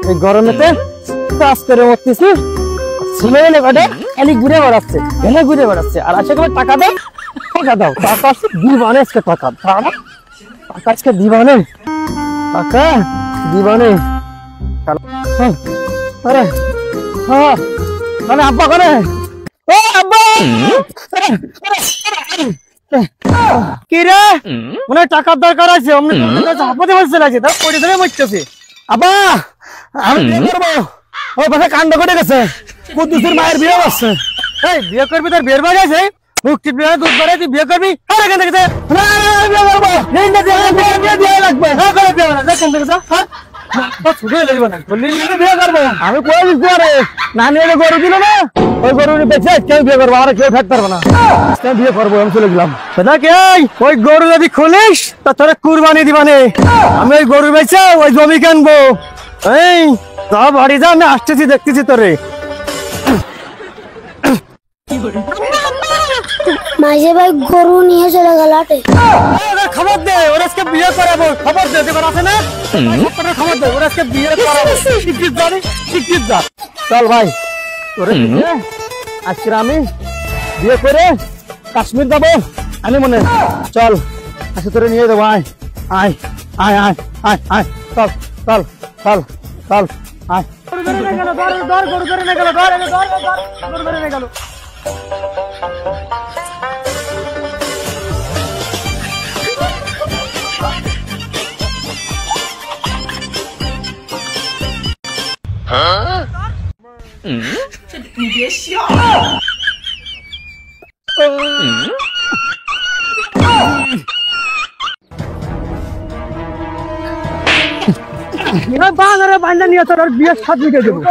এই গরমেতে কাজ করে মরতেছি, ছেলে ঘটে খালি ঘুরে বেড়াচ্ছে, এনে ঘুরে বেড়াচ্ছে। আর আসে করে টাকা দাও, টাকা দাও, টাকা দিবানে আজকে, টাকা টাকা আজকে দিবানে, টাকা দিবানে। আরে হ্যাঁ মানে আব্বা করে, ও আব্বা কি রে, মনে টাকার দরকার আছে, হাঁপাতে বলছে লাগছে, তার পড়ে ধরে মরতেছে। আব্বা আমি বিয়ে করবো, ওই পাশে কাণ্ড করে গেছে, কুদ্দুসের মায়ের বিয়ে করছে। এই বিয়ে করবি, তোর বিয়ের বাড়ি আছে, মুক্তি বিয়ে দুধ বাড়ি, তুই বিয়ে করবি? বিয়ে করবো, আমি করে দিচ্ছি। আরে নানি গরু দিল না, ওই গরু বেঁচে কেউ বিয়ে করবো, আর কেউ থাকতে পারবো না, বিয়ে করবো। আমি চলে গেলাম। ওই গরু যদি খুলিস তা তোরা কুরবানি দিবানে, আমি ওই গরু বেঁচে ওই জমি কিনবো। এই তা বাড়ি যা, আমি আসতেছি, দেখতেছি তোরে। মাঝে ভাই গরু নিয়ে চলে গেল। খবর দে, ওরা আজকে বিয়ে করাবো, খবর দে, এবার আছে না, খবর দে, ওরা আজকে বিয়ে করাবো। চল ভাই, আজকে আমি বিয়ে করে কাশ্মীর যাবো, আমি মনে চল আজকে তোরে নিয়ে যাবো। আয় আয় আয় আয় আয় আয়, চল চল চল চল আয়। গেল你别笑。বাজারে বান্ডা নিয়ে তোর বিয়ে সাত মিটে দেবো।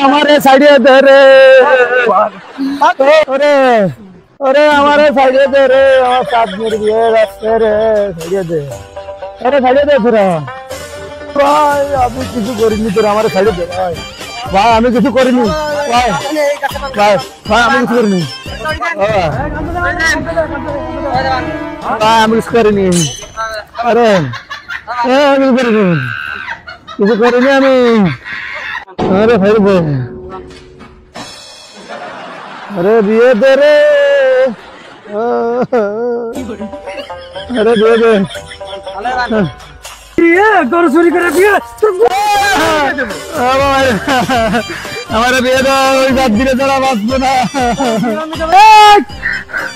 আমার সাইডে দে রে, ওরে আমার সাইডে দে রে, আমার সাত মিনিট বিয়ে যাচ্ছে রে, সাইডে দে, আরে সাইডে দে তোরা ভাই। আমি কিছু করিনি, তোরা আমার সাইডে দে ভাই। ভাই আমি কিছু করিনি ভাই, ভাই ভাই আমি কিছু করিনি ভাই, আমি কিছু করিনি। আরে আমি কিছু করিনি আমি। আরে ভাই ভাই, আরে বিয়ে দে রে, আরে বিয়ে দে, গরু চুরি করে বিয়ে, আমার বিয়ে দাও, ওই বাদ দিলে তোরা বাঁচবো না।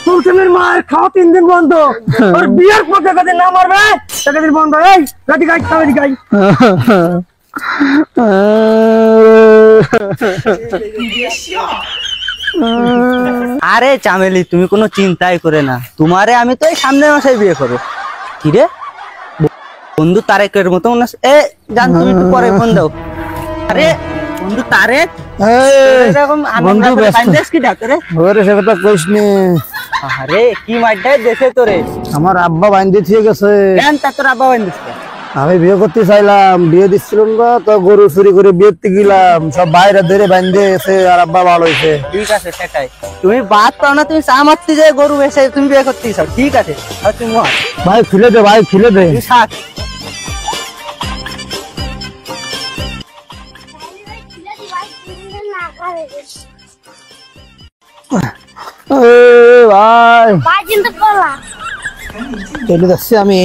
সুলতানের মায়ের খাওয়া 3 দিন বন্ধ, ওর বিয়ের পক্ষে কাজে না মারবে, সেটা দিন বন্ধ। এই রাতি গাই খাওয়ারি গাই। আরে চামেলি, তুমি কোনো চিন্তাই করে না, তোমারে আমি তো এই সামনের মাসে বিয়ে করবো। কি রে বন্ধু তারেকের মতো মনে আছে? এ জান, তুমি একটু পরে ফোন দাও। আরে বন্ধু তারেক, এরকম বন্ধু কি ডাকে রে? ওরে সে কথা কইস নি। আরে কি মাইডাই দেশে তোরে, আমার আব্বা বাইন্ধে দিয়ে গেছে। কেন তা তোর আব্বা বাইন্ধে? আমি বিয়ে করতে চাইলাম, বিয়ে দিচ্ছিলাম না তো, গরু চুরি করে বিয়েতে গেলাম, সব বাইরে ধরে বাইন্ধে গেছে, আর আব্বা ভালো হয়েছে। ঠিক আছে, সেটাই, তুমি বাদ পাও না, তুমি চা মারতে যাই গরু বেসে তুমি বিয়ে করতে চাও, ঠিক আছে। তুমি ভাই খুলে দে, ভাই খুলে দে। থাক, ভাই চলে যাচ্ছি আমি।